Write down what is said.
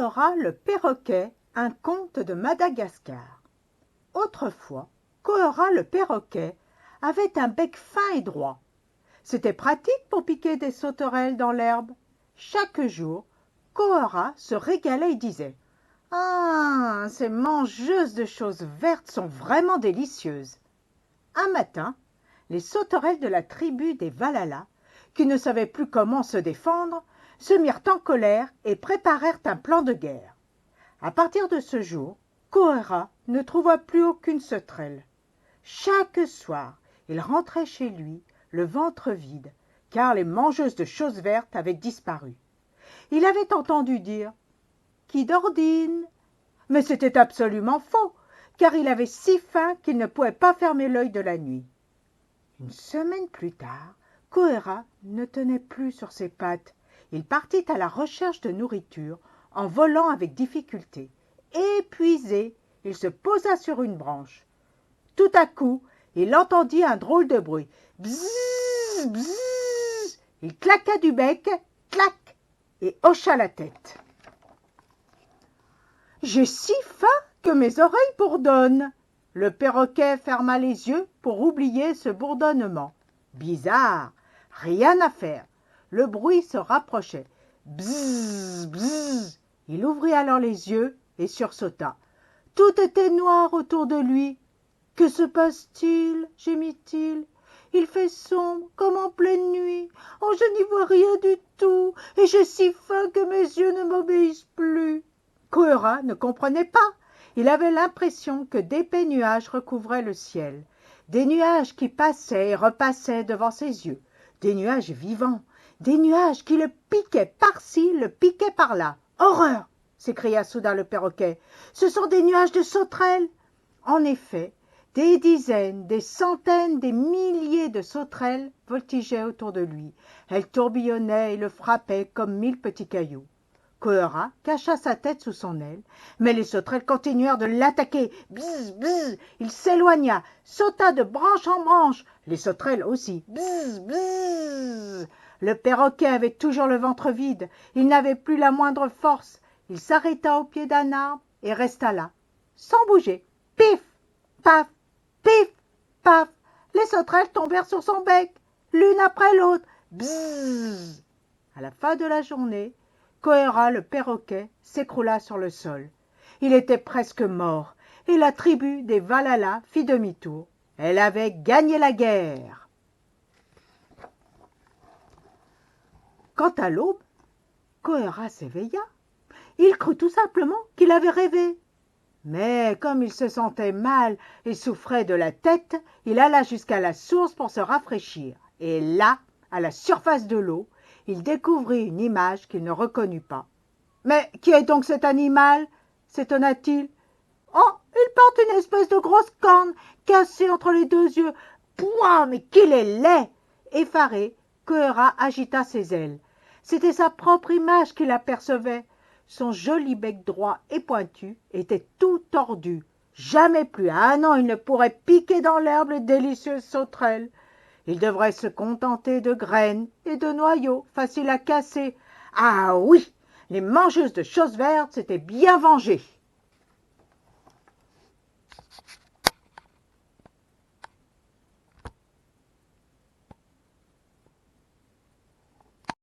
Koera le perroquet, un conte de Madagascar. Autrefois, Koera le perroquet avait un bec fin et droit. C'était pratique pour piquer des sauterelles dans l'herbe. Chaque jour, Koera se régalait et disait « Ah, ces mangeuses de choses vertes sont vraiment délicieuses !» Un matin, les sauterelles de la tribu des Valala, qui ne savaient plus comment se défendre, se mirent en colère et préparèrent un plan de guerre. À partir de ce jour, Koera ne trouva plus aucune sauterelle. Chaque soir, il rentrait chez lui, le ventre vide, car les mangeuses de choses vertes avaient disparu. Il avait entendu dire « Qui d'ordine ?» Mais c'était absolument faux, car il avait si faim qu'il ne pouvait pas fermer l'œil de la nuit. Une semaine plus tard, Koera ne tenait plus sur ses pattes. Il partit à la recherche de nourriture en volant avec difficulté. Épuisé, il se posa sur une branche. Tout à coup, il entendit un drôle de bruit. Bzzz, bzzz. Il claqua du bec, clac, et hocha la tête. « J'ai si faim que mes oreilles bourdonnent. » Le perroquet ferma les yeux pour oublier ce bourdonnement. Bizarre, rien à faire. Le bruit se rapprochait. Bzzz, bzzz. Il ouvrit alors les yeux et sursauta. Tout était noir autour de lui. « Que se passe-t-il » gémit-il. « Il fait sombre comme en pleine nuit. Oh, je n'y vois rien du tout, et j'ai si faim que mes yeux ne m'obéissent plus. » Koera ne comprenait pas. Il avait l'impression que d'épais nuages recouvraient le ciel. Des nuages qui passaient et repassaient devant ses yeux. Des nuages vivants. Des nuages qui le piquaient par-ci, le piquaient par-là. « Horreur !» s'écria soudain le perroquet. « Ce sont des nuages de sauterelles !» En effet, des dizaines, des centaines, des milliers de sauterelles voltigeaient autour de lui. Elles tourbillonnaient et le frappaient comme 1000 petits cailloux. Koera cacha sa tête sous son aile, mais les sauterelles continuèrent de l'attaquer. Bzzz, bzzz. Il s'éloigna, sauta de branche en branche. Les sauterelles aussi. Bzzz, bzzz. Le perroquet avait toujours le ventre vide. Il n'avait plus la moindre force. Il s'arrêta au pied d'un arbre et resta là, sans bouger. Pif, paf, pif, paf. Les sauterelles tombèrent sur son bec, l'une après l'autre. Bzzz. À la fin de la journée, Koera le perroquet s'écroula sur le sol. Il était presque mort, et la tribu des Valala fit demi-tour. Elle avait gagné la guerre. Quant à l'aube, Koera s'éveilla. Il crut tout simplement qu'il avait rêvé. Mais comme il se sentait mal et souffrait de la tête, il alla jusqu'à la source pour se rafraîchir. Et là, à la surface de l'eau, il découvrit une image qu'il ne reconnut pas. « Mais qui est donc cet animal ?» s'étonna-t-il. « Oh, il porte une espèce de grosse corne cassée entre les deux yeux. Pouah, mais qu'il est laid !» Effaré, Koera agita ses ailes. C'était sa propre image qu'il apercevait. Son joli bec droit et pointu était tout tordu. Jamais plus à un an il ne pourrait piquer dans l'herbe les délicieuses sauterelles. Il devrait se contenter de graines et de noyaux faciles à casser. Ah oui, les mangeuses de choses vertes s'étaient bien vengées.